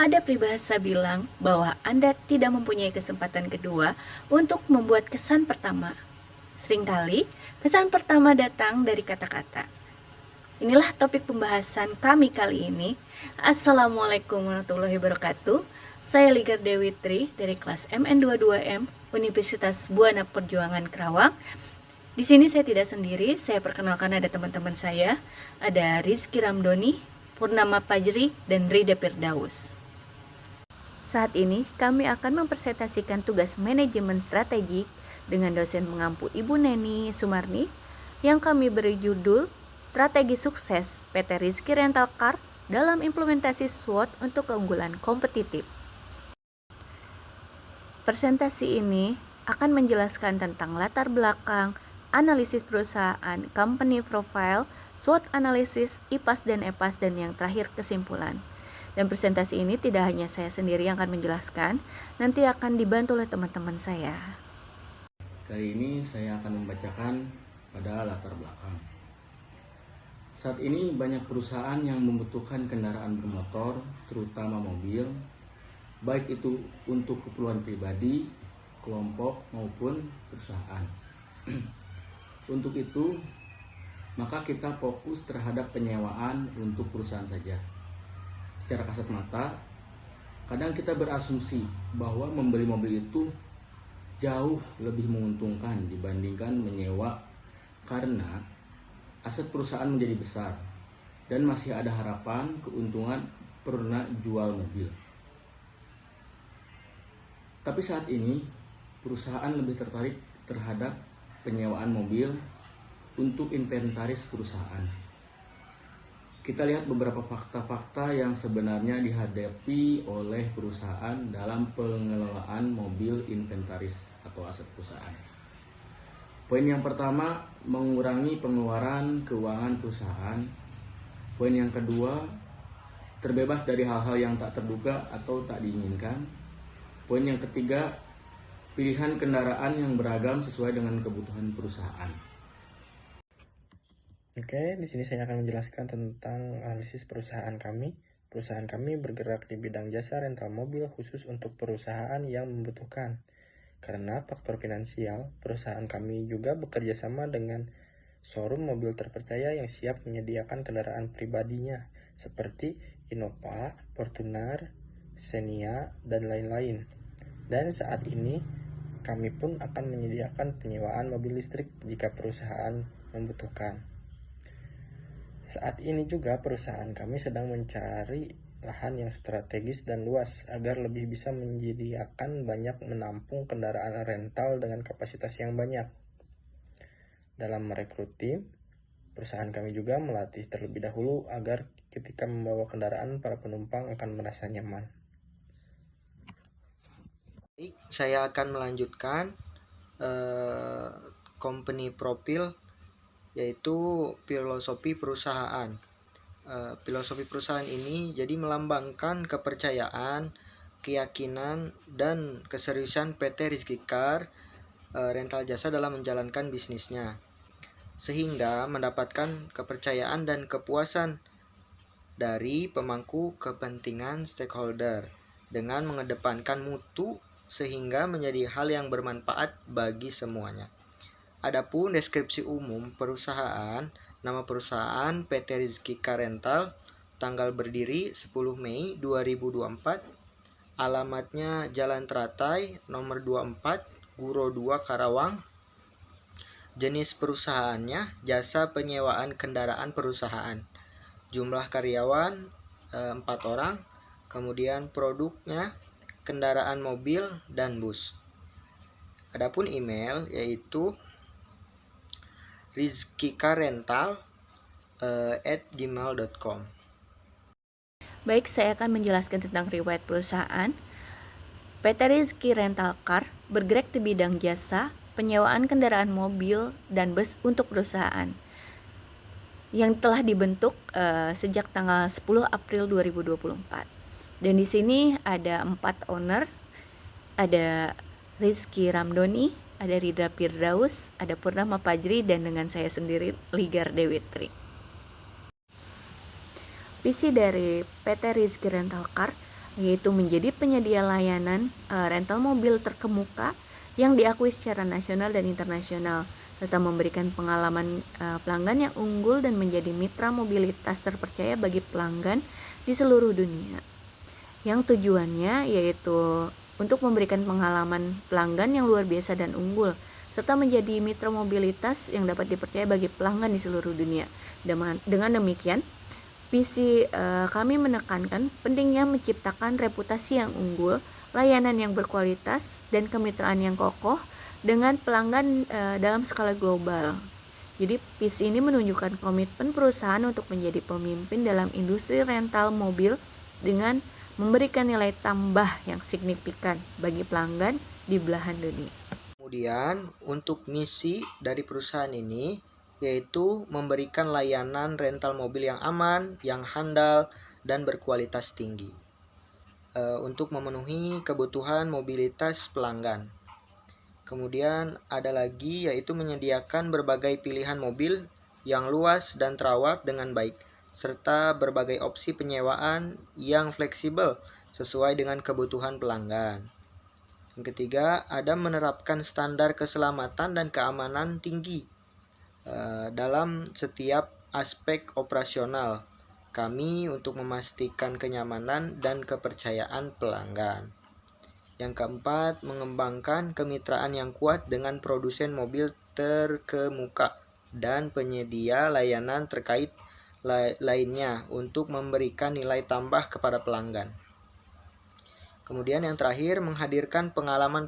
Ada peribahasa bilang bahwa Anda tidak mempunyai kesempatan kedua untuk membuat kesan pertama. Seringkali, kesan pertama datang dari kata-kata. Inilah topik pembahasan kami kali ini. Assalamualaikum warahmatullahi wabarakatuh. Saya Ligar Dewi Tri dari kelas MN22M Universitas Buana Perjuangan Kerawang. Di sini saya tidak sendiri, saya perkenalkan ada teman-teman saya, ada Rizky Ramdoni, Purnama Fajri, dan Rida Firdaus. Saat ini kami akan mempresentasikan tugas manajemen strategik dengan dosen pengampu Ibu Neni Sumarni yang kami beri judul Strategi Sukses PT Rizky Rental Car dalam implementasi SWOT untuk keunggulan kompetitif. Presentasi ini akan menjelaskan tentang latar belakang, analisis perusahaan, company profile, SWOT analisis, IPAS dan EPAS, dan yang terakhir kesimpulan. Dan presentasi ini tidak hanya saya sendiri yang akan menjelaskan, nanti akan dibantu oleh teman-teman saya. Kali ini saya akan membacakan pada latar belakang. Saat ini banyak perusahaan yang membutuhkan kendaraan bermotor, terutama mobil, baik itu untuk keperluan pribadi, kelompok, maupun perusahaan. Untuk itu, maka kita fokus terhadap penyewaan untuk perusahaan saja. Secara kasat mata, kadang kita berasumsi bahwa membeli mobil itu jauh lebih menguntungkan dibandingkan menyewa karena aset perusahaan menjadi besar dan masih ada harapan keuntungan pernah jual mobil. Tapi saat ini perusahaan lebih tertarik terhadap penyewaan mobil untuk inventaris perusahaan. Kita lihat beberapa fakta-fakta yang sebenarnya dihadapi oleh perusahaan dalam pengelolaan mobil inventaris atau aset perusahaan. Poin yang pertama, mengurangi pengeluaran keuangan perusahaan. Poin yang kedua, terbebas dari hal-hal yang tak terduga atau tak diinginkan. Poin yang ketiga, pilihan kendaraan yang beragam sesuai dengan kebutuhan perusahaan. Oke, di sini saya akan menjelaskan tentang analisis perusahaan kami. Perusahaan kami bergerak di bidang jasa rental mobil khusus untuk perusahaan yang membutuhkan. Karena faktor finansial, perusahaan kami juga bekerja sama dengan showroom mobil terpercaya yang siap menyediakan kendaraan pribadinya seperti Innova, Fortuner, Xenia, dan lain-lain. Dan saat ini, kami pun akan menyediakan penyewaan mobil listrik jika perusahaan membutuhkan. Saat ini juga perusahaan kami sedang mencari lahan yang strategis dan luas agar lebih bisa menyediakan banyak menampung kendaraan rental dengan kapasitas yang banyak. Dalam merekrut tim, perusahaan kami juga melatih terlebih dahulu agar ketika membawa kendaraan para penumpang akan merasa nyaman. Saya akan melanjutkan company profile, yaitu filosofi perusahaan. Filosofi perusahaan ini jadi melambangkan kepercayaan, keyakinan, dan keseriusan PT Rizky Car Rental Jasa dalam menjalankan bisnisnya, sehingga mendapatkan kepercayaan dan kepuasan dari pemangku kepentingan stakeholder dengan mengedepankan mutu sehingga menjadi hal yang bermanfaat bagi semuanya. Adapun deskripsi umum perusahaan, nama perusahaan PT Rizky Car Rental, tanggal berdiri 10 Mei 2024, alamatnya Jalan Teratai, nomor 24, Guro 2, Karawang. Jenis perusahaannya jasa penyewaan kendaraan perusahaan. Jumlah karyawan 4 orang, kemudian produknya kendaraan mobil dan bus. Adapun email yaitu rizkycarrental@gmail.com. Baik, saya akan menjelaskan tentang riwayat perusahaan. PT Rizky Rental Car bergerak di bidang jasa penyewaan kendaraan mobil dan bus untuk perusahaan yang telah dibentuk sejak tanggal 10 April 2024. Dan di sini ada 4 owner, ada Rizky Ramdoni, ada Rida Firdaus, ada Purnama Fajri, dan dengan saya sendiri, Ligar Dewi Tri. Visi dari PT Rizky Rental Car yaitu menjadi penyedia layanan rental mobil terkemuka yang diakui secara nasional dan internasional, serta memberikan pengalaman pelanggan yang unggul dan menjadi mitra mobilitas terpercaya bagi pelanggan di seluruh dunia. Yang tujuannya yaitu untuk memberikan pengalaman pelanggan yang luar biasa dan unggul, serta menjadi mitra mobilitas yang dapat dipercaya bagi pelanggan di seluruh dunia. Dengan demikian, visi kami menekankan pentingnya menciptakan reputasi yang unggul, layanan yang berkualitas, dan kemitraan yang kokoh dengan pelanggan dalam skala global. Jadi visi ini menunjukkan komitmen perusahaan untuk menjadi pemimpin dalam industri rental mobil dengan memberikan nilai tambah yang signifikan bagi pelanggan di belahan dunia. Kemudian untuk misi dari perusahaan ini yaitu memberikan layanan rental mobil yang aman, yang handal, dan berkualitas tinggi untuk memenuhi kebutuhan mobilitas pelanggan. Kemudian ada lagi yaitu menyediakan berbagai pilihan mobil yang luas dan terawat dengan baik, serta berbagai opsi penyewaan yang fleksibel sesuai dengan kebutuhan pelanggan. Yang ketiga, ada menerapkan standar keselamatan dan keamanan tinggi dalam setiap aspek operasional kami untuk memastikan kenyamanan dan kepercayaan pelanggan. Yang keempat, mengembangkan kemitraan yang kuat dengan produsen mobil terkemuka dan penyedia layanan terkait lainnya untuk memberikan nilai tambah kepada pelanggan. Kemudian yang terakhir, menghadirkan pengalaman